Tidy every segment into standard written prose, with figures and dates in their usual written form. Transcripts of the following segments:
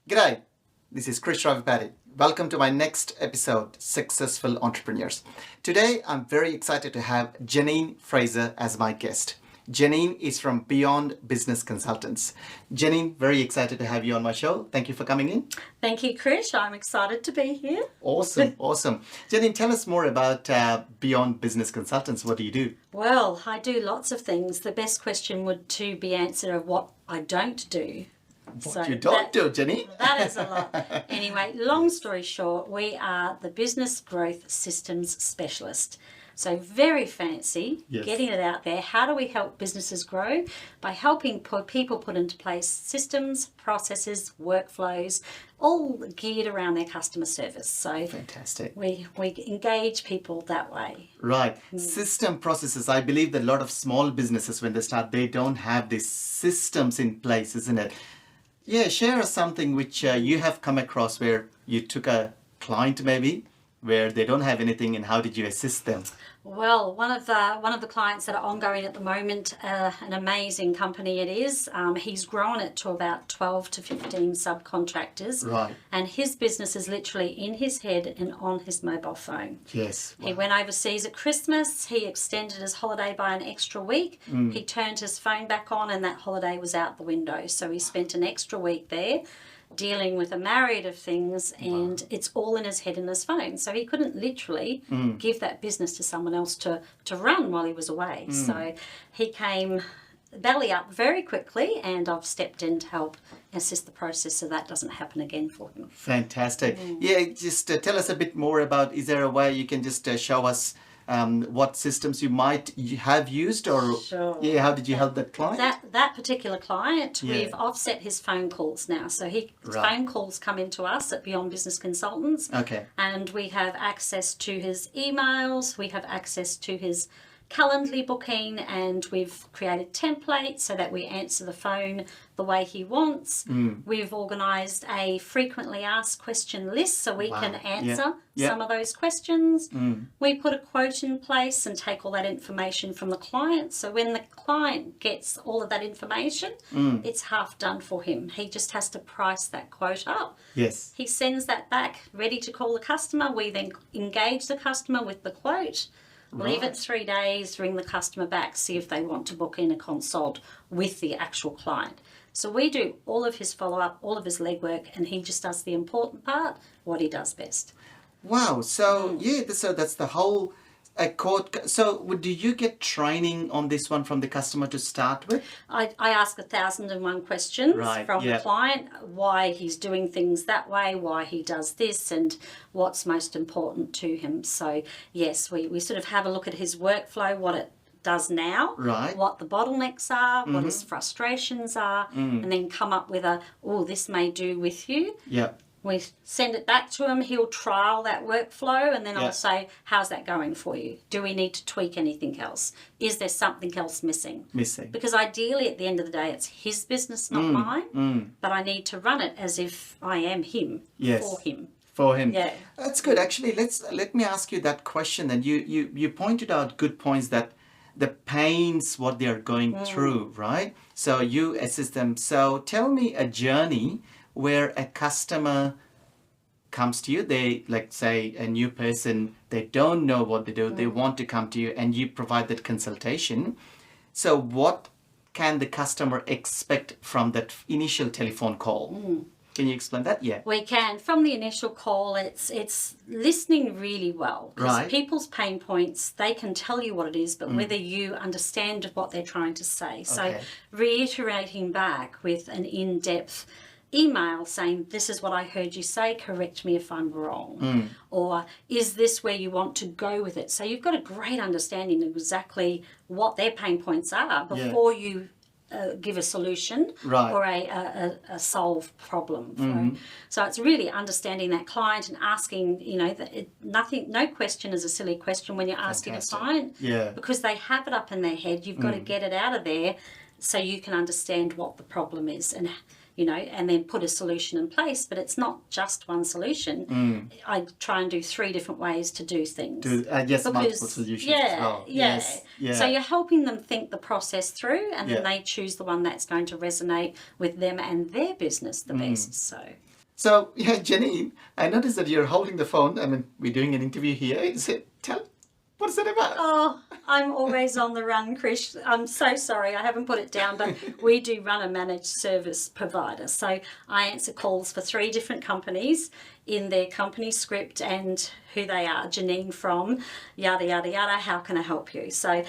G'day, this is Krish Ravipati. Welcome to my next episode, Successful Entrepreneurs. Today, I'm very excited to have Janine Fraser as my guest. Janine is from Beyond Business Consultants. Janine, very excited to have you on my show. Thank you for coming in. Thank you, Krish. I'm excited to be here. Awesome. Janine, tell us more about Beyond Business Consultants. What do you do? Well, I do lots of things. The best question would to be answered of what I don't do. What you don't do, Janine? That is a lot. Anyway, long story short, we are the Business Growth Systems Specialist. So very fancy, Yes. Getting it out there. How do we help businesses grow? By helping people put into place systems, processes, workflows, all geared around their customer service. So Fantastic. we engage people that way. Right. System processes. I believe that a lot of small businesses, when they start, they don't have these systems in place, isn't it? Yeah, share us something which you have come across where you took a client maybe where they don't have anything, and how did you assist them? Well, one of the clients that are ongoing at the moment, an amazing company it is. He's grown it to about 12 to 15 subcontractors. Right. And his business is literally in his head and on his mobile phone. Yes. He went overseas at Christmas. He extended his holiday by an extra week. He turned his phone back on and that holiday was out the window. So he spent an extra week there dealing with a myriad of things, and it's all in his head and his phone. So he couldn't literally give that business to someone else to run while he was away. So he came belly up very quickly, and I've stepped in to help assist the process so that doesn't happen again for him. Fantastic. Yeah, just tell us a bit more about, is there a way you can just show us what systems you might have used, or Sure. yeah, how did you help that client? That particular client, Yeah. we've offset his phone calls now. So his Right. phone calls come into us at Beyond Business Consultants. Okay. And we have access to his emails, we have access to his Calendly booking, and we've created templates so that we answer the phone the way he wants. We've organised a frequently asked question list so we can answer Yeah. some of those questions. We put a quote in place and take all that information from the client. So when the client gets all of that information, it's half done for him. He just has to price that quote up. Yes. He sends that back ready to call the customer. We then engage the customer with the quote. Leave it 3 days, ring the customer back, see if they want to book in a consult with the actual client. So we do all of his follow-up, all of his legwork, and he just does the important part, what he does best. Wow. So yeah, so that's the whole quote. So do you get training on this one from the customer to start with? I ask 1,001 questions Right, from yeah. the client, why he's doing things that way, why he does this, and what's most important to him. So yes, we sort of have a look at his workflow, what it does now, Right. what the bottlenecks are, what his frustrations are, and then come up with this may do with you. Yeah. We send it back to him, he'll trial that workflow, and then Yeah. I'll say, how's that going for you? Do we need to tweak anything else? Is there something else missing? Because ideally at the end of the day, it's his business, not mine, but I need to run it as if I am him, Yes. for him. For him. Yeah. That's good. Actually, let me ask you that question. And you pointed out good points, that the pains, what they are going through, right? So you assist them. So tell me a journey where a customer comes to you, they, like say a new person, they don't know what they do, they want to come to you, and you provide that consultation. So what can the customer expect from that initial telephone call? Can you explain that? Yeah. We can. From the initial call, it's listening really well. Because Right. people's pain points, they can tell you what it is, but whether you understand what they're trying to say. So Okay. reiterating back with an in-depth email saying, this is what I heard you say, correct me if I'm wrong. Or is this where you want to go with it? So you've got a great understanding of exactly what their pain points are before you give a solution Right. or a solve problem. So it's really understanding that client and asking, no question is a silly question when you're asking Fantastic. a client, Yeah. because they have it up in their head. You've got to get it out of there so you can understand what the problem is and then put a solution in place. But it's not just one solution. I try and do 3 different ways to do things. Multiple solutions as well. Yes. Yeah. So you're helping them think the process through, and then Yeah. they choose the one that's going to resonate with them and their business the best. So So, yeah, Janine, I noticed that you're holding the phone. I mean, we're doing an interview here. What is that about? Oh, I'm always on the run, Chris. I'm so sorry. I haven't put it down, but we do run a managed service provider. So I answer calls for 3 different companies in their company script and who they are. Janine from yada, yada, yada. How can I help you? So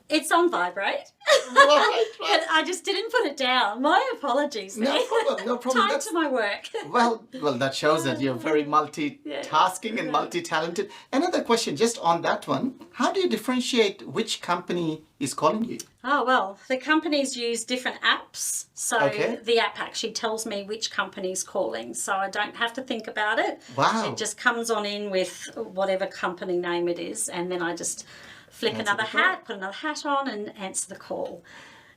it's on vibrate. Right. But I just didn't put it down. My apologies. No problem, no problem. Time to my work. Well, that shows that you're very multitasking and multi-talented. Another question, just on that one, how do you differentiate which company is calling you? Oh, well, the companies use different apps. So the app actually tells me which company's calling. So I don't have to think about it. Wow. It just comes on in with whatever company name it is. And then I just flick put another hat on and answer the call.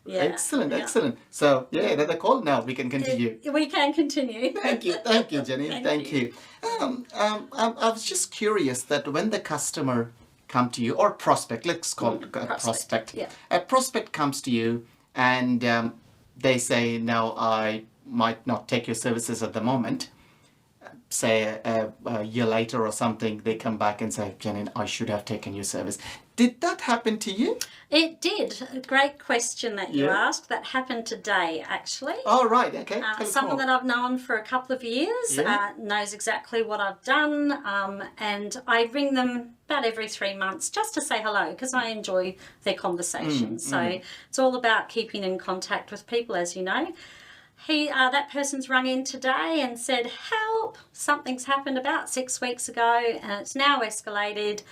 Yeah. Excellent. So, another call now. We can continue. We can continue. Thank you, Janine. Thank you. I was just curious that when the customer come to you, or prospect, let's call it a prospect. Yeah. A prospect comes to you and they say, no, I might not take your services at the moment. Say a year later or something, they come back and say, Janine, I should have taken your service. Did that happen to you? It did. A great question that you asked. That happened today, actually. Oh, right. Okay. Someone that I've known for a couple of years knows exactly what I've done. And I ring them about every 3 months just to say hello because I enjoy their conversations. So it's all about keeping in contact with people, as you know. That person's rung in today and said, help, something's happened about 6 weeks ago and it's now escalated.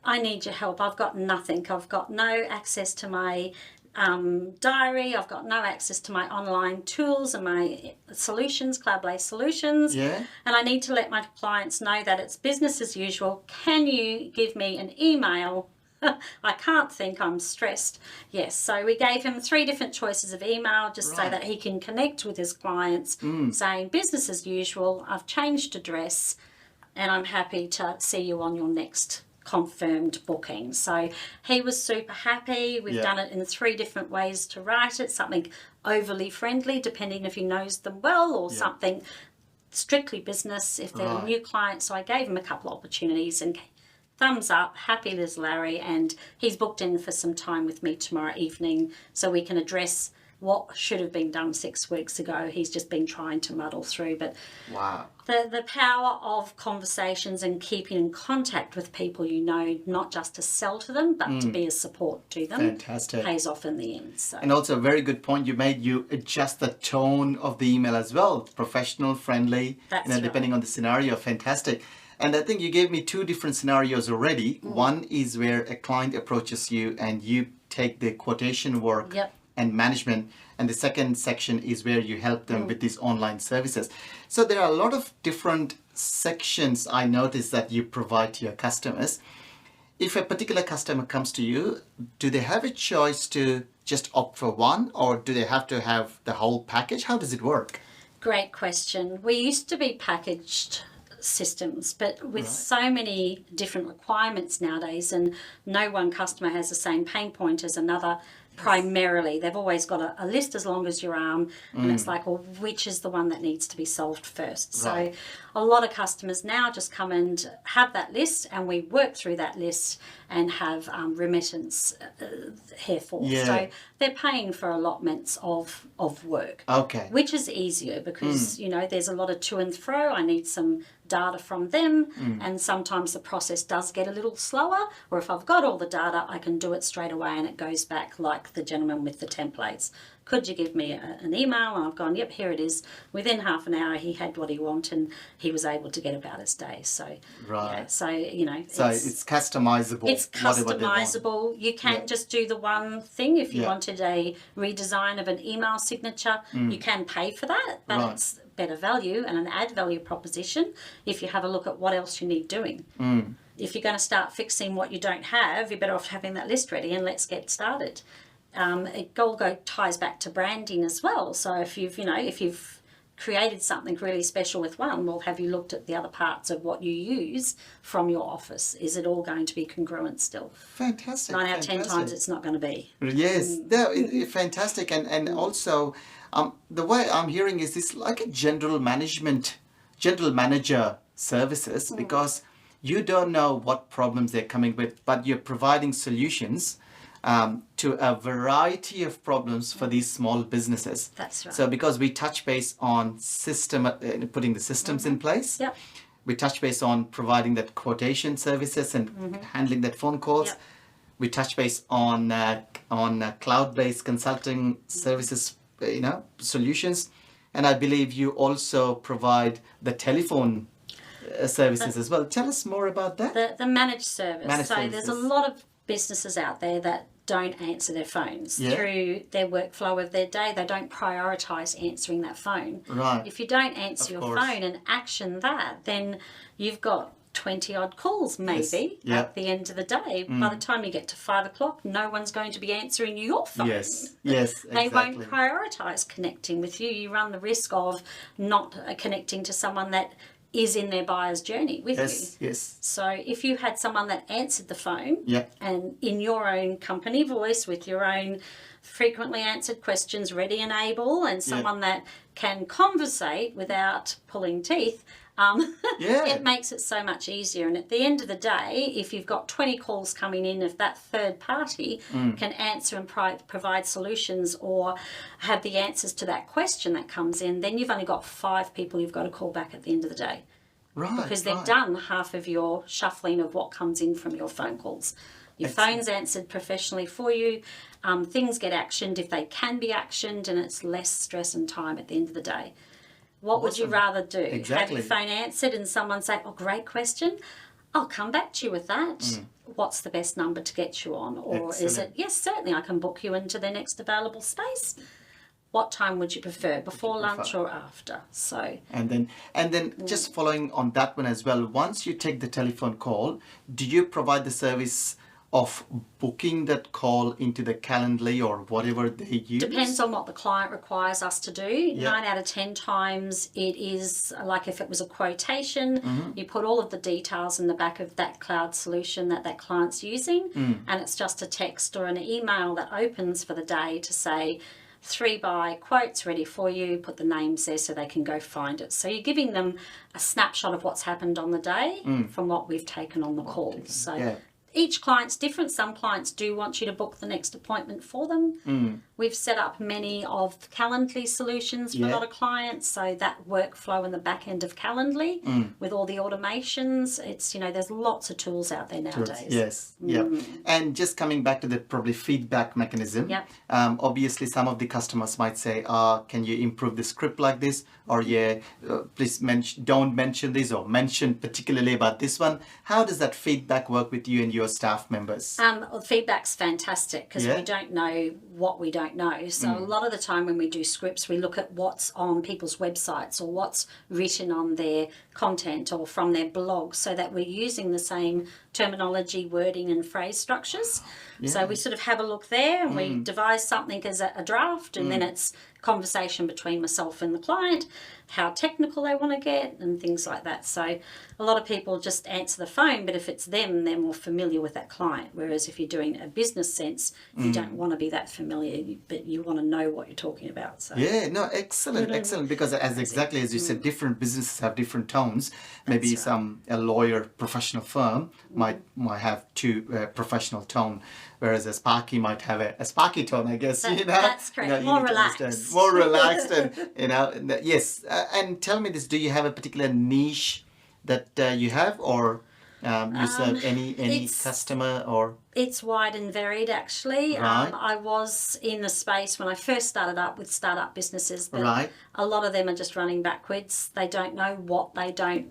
I need your help. I've got nothing. I've got no access to my diary. I've got no access to my online tools and my solutions, cloud-based solutions. Yeah. And I need to let my clients know that it's business as usual. Can you give me an email? I can't think, I'm stressed. Yes, so we gave him 3 different choices of email just so that he can connect with his clients saying business as usual, I've changed address and I'm happy to see you on your next confirmed booking. So he was super happy. We've done it in 3 different ways to write it, something overly friendly depending if he knows them well or something strictly business if they're a new client. So I gave him a couple of opportunities and thumbs up, happy as Larry, and he's booked in for some time with me tomorrow evening so we can address what should have been done 6 weeks ago. He's just been trying to muddle through. But the power of conversations and keeping in contact with people you know, not just to sell to them, but to be a support to them, fantastic, pays off in the end. So. And also a very good point you made, you adjust the tone of the email as well, professional, friendly, depending on the scenario. Fantastic. And I think you gave me 2 different scenarios already. One is where a client approaches you and you take the quotation work and management. And the second section is where you help them with these online services. So there are a lot of different sections I noticed that you provide to your customers. If a particular customer comes to you, do they have a choice to just opt for one or do they have to have the whole package? How does it work? Great question. We used to be packaged systems, but with so many different requirements nowadays and no one customer has the same pain point as another. Primarily, they've always got a list as long as your arm and it's like, well, which is the one that needs to be solved first? So a lot of customers now just come and have that list and we work through that list and have remittance herefore. So they're paying for allotments of work, which is easier because you know there's a lot of to and fro. I need some data from them and sometimes the process does get a little slower, or if I've got all the data I can do it straight away and it goes back like the gentleman with the templates. Could you give me an email? And I've gone, yep, here it is. Within half an hour he had what he wanted and he was able to get about his day. So so you know it's customizable. It's customizable. You can't just do the one thing. If you wanted a redesign of an email signature, you can pay for that, but it's better value and an add value proposition if you have a look at what else you need doing. If you're going to start fixing what you don't have, you're better off having that list ready and let's get started. It all ties back to branding as well. So if you've created something really special with one, well, have you looked at the other parts of what you use from your office? Is it all going to be congruent still? Fantastic. 9 out of 10 times it's not going to be. Yes, fantastic. And also the way I'm hearing is this like a general management general manager services because you don't know what problems they're coming with, but you're providing solutions to a variety of problems for these small businesses. That's right. So because we touch base on putting the systems in place, Yep. we touch base on providing that quotation services and handling that phone calls. Yep. We touch base on cloud-based consulting services, solutions, and I believe you also provide the telephone services as well. Tell us more about that. The managed service. Managed so there's a services. lot of businesses out there that don't answer their phones through their workflow of their day. They don't prioritise answering that phone. Right. If you don't answer Of your course. phone and action that, then you've got 20 odd calls maybe Yes. at the end of the day. By the time you get to 5 o'clock, no one's going to be answering your phone. Yes, They exactly. won't prioritise connecting with you. You run the risk of not connecting to someone that is in their buyer's journey with you. Yes. So if you had someone that answered the phone Yeah. and in your own company voice with your own frequently answered questions ready and able, and someone that can conversate without pulling teeth, it makes it so much easier. And at the end of the day, if you've got 20 calls coming in, if that third party can answer and provide solutions or have the answers to that question that comes in, then you've only got 5 people you've got to call back at the end of the day. Right. Because they've done half of your shuffling of what comes in from your phone calls. Your phone's answered professionally for you. Things get actioned if they can be actioned, and it's less stress and time at the end of the day. What would you rather do? Exactly. Have your phone answered and someone say, "Oh, great question. I'll come back to you with that. What's the best number to get you on?" Or is it, "Yes, certainly I can book you into the next available space. What time would you prefer, before lunch or after?" So And then just following on that one as well, once you take the telephone call, do you provide the service of booking that call into the Calendly or whatever they use? depends on what the client requires us to do. Yeah. 9 out of 10 times it is like if it was a quotation, you put all of the details in the back of that cloud solution that client's using, and it's just a text or an email that opens for the day to say, 3 buy quotes ready for you, put the names there so they can go find it. So you're giving them a snapshot of what's happened on the day from what we've taken on the call. So each client's different. Some clients do want you to book the next appointment for them. We've set up many of Calendly solutions for a lot of clients. So that workflow in the back end of Calendly with all the automations, it's, there's lots of tools out there nowadays. Yes, And just coming back to the probably feedback mechanism, obviously some of the customers might say, can you improve the script like this? Or please don't mention this, or mention particularly about this one. How does that feedback work with you and your staff members? Well, feedback's fantastic because we don't know what we don't know. So a lot of the time when we do scripts, we look at what's on people's websites or what's written on their content or from their blogs, so that we're using the same terminology, wording and phrase structures. So we sort of have a look there and we devise something as a draft, and then it's conversation between myself and the client, how technical they want to get and things like that. So a lot of people just answer the phone, but if it's them, they're more familiar with that client. Whereas if you're doing a business sense, you don't want to be that familiar, but you want to know what you're talking about. So Excellent. Because exactly as you said, different businesses have different tones. Maybe a lawyer professional firm might have two professional tone, whereas a Sparky might have a Sparky tone, I guess. That's correct. More relaxed. More relaxed, and yes. And tell me this: do you have a particular niche that you have, or you serve any customer, or? It's wide and varied, actually. Right. I was in the space when I first started up with startup businesses, but Right. a lot of them are just running backwards. They don't know what they don't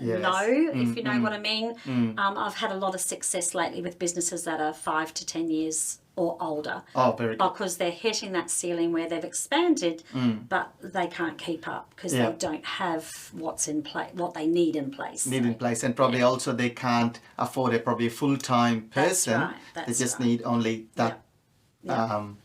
Yes. know, if you know what I mean. I've had a lot of success lately with businesses that are 5 to 10 years or older. Oh, very good. Because they're hitting that ceiling where they've expanded, but they can't keep up because they don't have what's in place, what they need in place. And probably also they can't afford a full-time person. They just need only that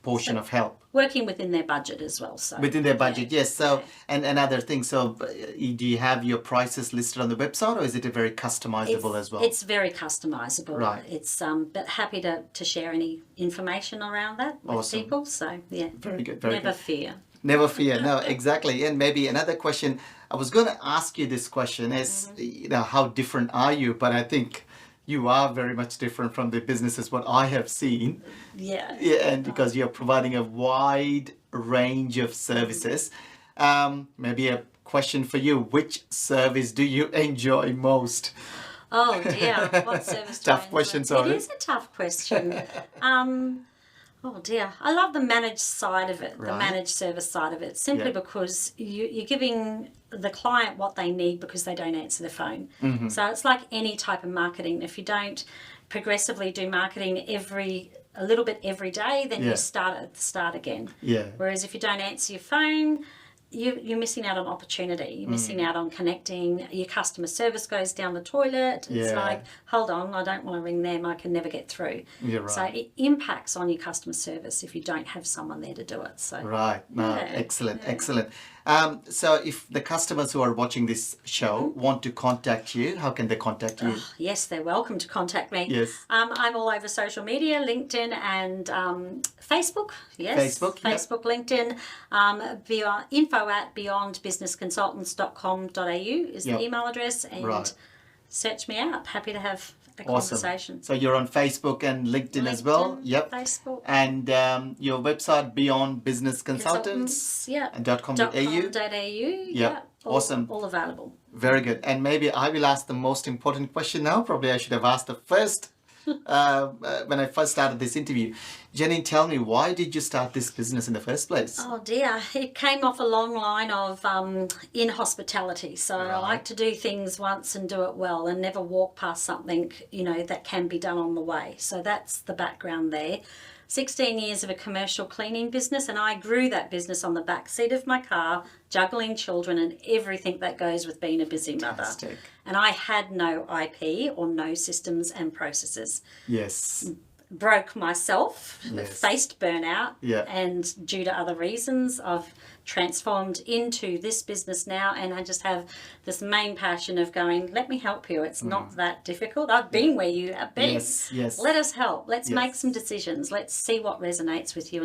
portion of help. Working within their budget as well. So Within their budget, yes. So, and another thing, so do you have your prices listed on the website, or is it a very customizable as well? It's very customizable. Right. It's but happy to share any information around that with Awesome. people. So Very good. never fear. Never fear. No, exactly. And maybe another question, I was going to ask you this question is, how different are you? But I think you are very much different from the businesses what I have seen. Yeah. Yeah, and because you're providing a wide range of services. Maybe a question for you. Which service do you enjoy most? Oh dear, what service do I Tough question, enjoy? sorry. It is a tough question. Oh dear, I love the managed side of it, the Right. managed service side of it, simply Yeah. because you're giving the client what they need because they don't answer the phone. Mm-hmm. So it's like any type of marketing. If you don't progressively do marketing a little bit every day, then Yeah. you start at the start again. Yeah. Whereas if you don't answer your phone, you're missing out on opportunity. You're missing out on connecting. Your customer service goes down the toilet. It's Yeah. like, hold on, I don't want to ring them. I can never get through. You're right. So it impacts on your customer service if you don't have someone there to do it. So Right. No, Yeah. excellent, excellent. So if the customers who are watching this show want to contact you, how can they contact you? yes, they're welcome to contact me. Yes. I'm all over social media, LinkedIn and Facebook. Yes, Facebook, yep. Facebook, LinkedIn. info@beyondbusinessconsultants.com.au is Yep. the email address, and Right. search me out. Happy to have a Awesome. conversation. So you're on Facebook and LinkedIn as well? LinkedIn, Yep. Facebook. And your website, Beyond Business Consultants? Yeah. .com.au? .com.au. Yeah. Awesome. All available. Very good. And maybe I will ask the most important question now. Probably I should have asked the first when I first started this interview. Janine, tell me, why did you start this business in the first place? Oh dear, it came off a long line of in hospitality. So I like to do things once and do it well and never walk past something, that can be done on the way. So that's the background there. 16 years of a commercial cleaning business, and I grew that business on the back seat of my car, juggling children and everything that goes with being a busy mother. Fantastic. And I had no IP or no systems and processes. Yes. Broke myself, Yes. faced burnout, Yeah. and due to other reasons, I've transformed into this business now, and I just have this main passion of going, let me help you. It's not that difficult. I've been where you have been. Yes. Let us help. Let's Yes. make some decisions. Let's see what resonates with you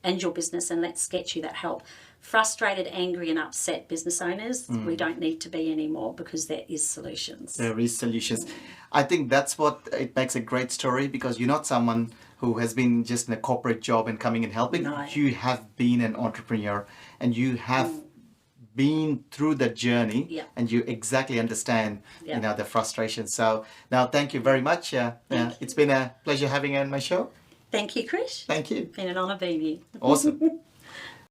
and your business, and let's get you that help. Frustrated, angry and upset business owners, we don't need to be anymore, because there is solutions. There is solutions. I think that's what it makes a great story, because you're not someone who has been just in a corporate job and coming and helping. No. You have been an entrepreneur, and you have been through the journey, Yeah. and you exactly understand Yeah. the frustration. So now, thank you very much. It's been a pleasure having you on my show. Thank you, Chris. Thank you. Been an honour being here. Awesome.